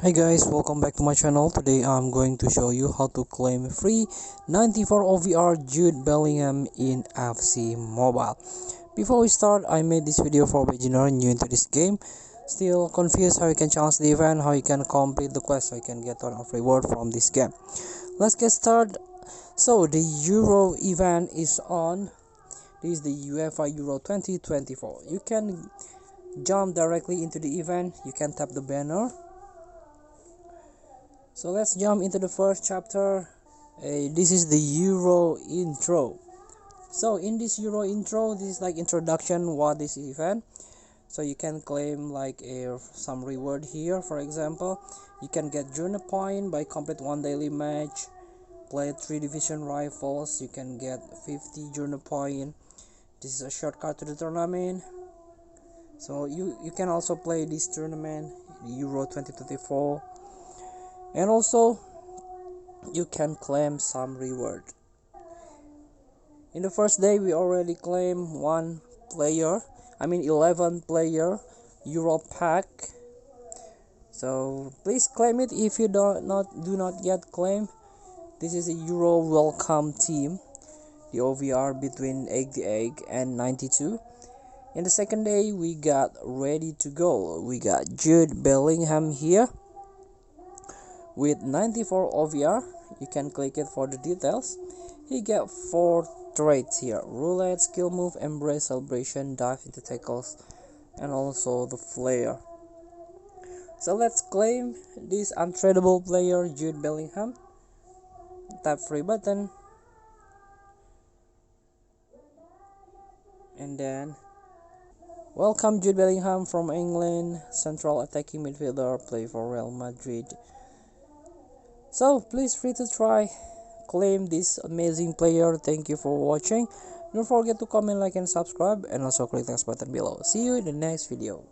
Hi guys, welcome back to my channel. Today I'm going to show you how to claim free 94 OVR Jude Bellingham in FC Mobile. Before we start, I made this video for beginner new into this game. Still confused how you can challenge the event, how you can complete the quest, so you can get ton of reward from this game. Let's get started. So the Euro event is on. This is the UEFA Euro 2024. You can jump directly into the event. You can tap the banner. So let's jump into the first chapter. This is the Euro intro. So in this Euro intro, this is like introduction what this event. So you can claim like some reward here. For example, you can get journey point by complete one daily match, play 3 division rivals. You can get 50 journey point. This is a shortcut to the tournament. So you can also play this tournament, Euro 2024. And also you can claim some reward. In the first day we already claim 11 player Euro pack. So please claim it if you do not yet claim. This is a Euro welcome team, the OVR between 88 and 92. In the second day we got ready to go. We got Jude Bellingham here with 94 OVR. You can click it for the details. He got 4 traits here: roulette, skill move, embrace, celebration, dive into tackles, and also the flare. So let's claim this untradeable player Jude Bellingham. Tap free button, and then welcome Jude Bellingham from England, central attacking midfielder, play for Real Madrid. So please free to try, claim this amazing player. Thank you for watching. Don't forget to comment, like, and subscribe, and also click the button below. See you in the next video.